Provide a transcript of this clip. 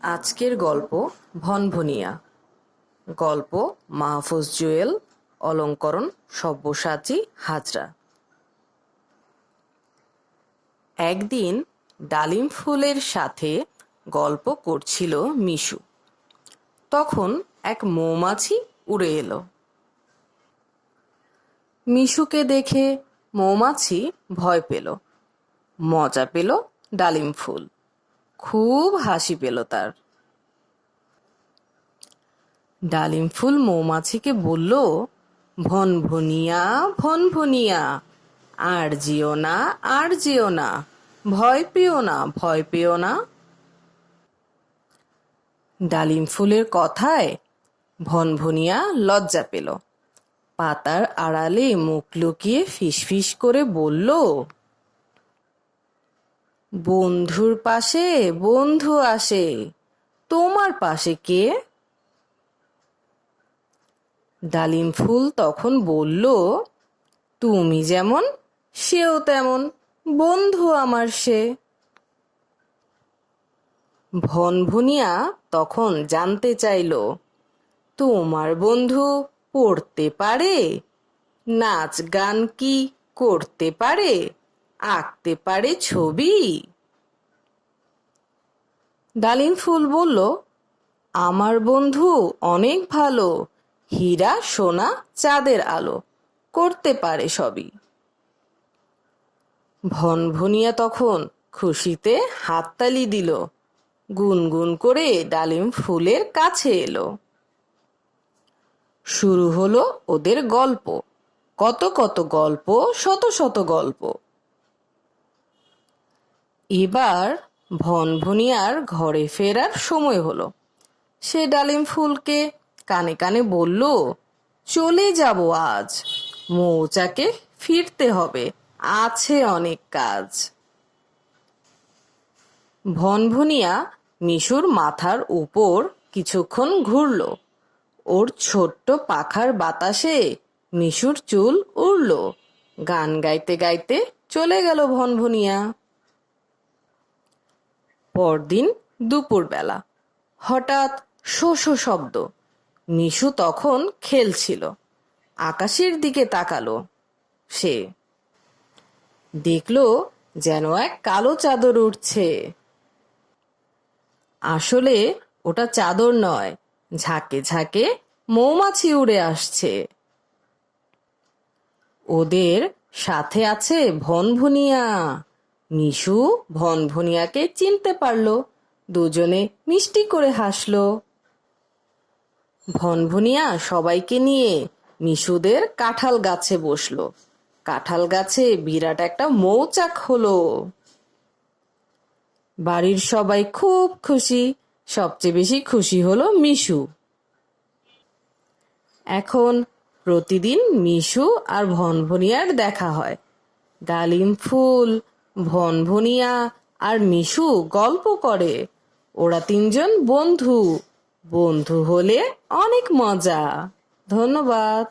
আজকের গল্প ভনভনিয়া। গল্প মাহফুজ জুয়েল, অলংকরণ সব্যসাচী হাজরা। একদিন ডালিম ফুলের সাথে গল্প করছিল মিশু। তখন এক মৌমাছি উড়ে এলো। মিশুকে দেখে মৌমাছি ভয় পেল, মজা পেল ডালিম ফুল, খুব হাসি পেল তার। ডালিম ফুল মৌমাছিকে বলল, ভনভনিয়া ভনভনিয়া, আর যেও না আর যেও না, ভয় পেও না ভয় পেও না। ডালিম ফুলের কথায় ভনভনিয়া লজ্জা পেল, পাতার আড়ালে মুখ লুকিয়ে ফিসফিস করে বলল, বন্ধুর পাশে বন্ধু আসে, তোমার পাশে কে? ডালিম ফুল তখন বলল, তুমি যেমন সেও তেমন, বন্ধু আমার সে। ভনভনিয়া তখন জানতে চাইল, তোমার বন্ধু পড়তে পারে, নাচ গান কি করতে পারে, আঁকতে পারে ছবি? ডালিম ফুল বলল, আমার বন্ধু অনেক ভালো, হীরা সোনা চাঁদের আলো, করতে পারে সবই। ভনভনিয়া তখন খুশিতে হাততালি দিল, গুনগুন করে ডালিম ফুলের কাছে এলো। শুরু হলো ওদের গল্প, কত কত গল্প, শত শত গল্প। এবার ভনভনিয়ার ঘরে ফেরার সময় হলো। সে ডালিম ফুলকে কানে কানে বলল, চলে যাব আজ, মৌচাকে ফিরতে হবে, আছে অনেক কাজ। ভনভনিয়া মিশুর মাথার উপর কিছুক্ষণ ঘুরল, ওর ছোট্ট পাখার বাতাসে মিশুর চুল উড়ল, গান গাইতে গাইতে চলে গেল ভনভনিয়া। পরদিন দুপুরবেলা হঠাৎ শো শো শব্দ। মিশু তখন খেলছিল, আকাশের দিকে তাকালো। সে দেখলো যেন এক কালো চাদর উঠছে। আসলে ওটা চাদর নয়, ঝাঁকে ঝাঁকে মৌমাছি উড়ে আসছে। ওদের সাথে আছে ভনভনিয়া। মিশু ভনভনিয়াকে চিনতে পারলো, দুজনে মিষ্টি করে হাসলো। ভনভনিয়া সবাইকে নিয়ে মিশুদের কাঁঠাল গাছে বসলো। কাঁঠাল গাছে বিরাট একটা মৌচাক হলো। বাড়ির সবাই খুব খুশি, সবচেয়ে বেশি খুশি হলো মিশু। এখন প্রতিদিন মিশু আর ভনভনিয়ার দেখা হয়। ডালিম ফুল, ভনভনিয়া আর মিশু গল্প করে। ওরা তিনজন বন্ধু, বন্ধু হলে অনেক মজা। ধন্যবাদ।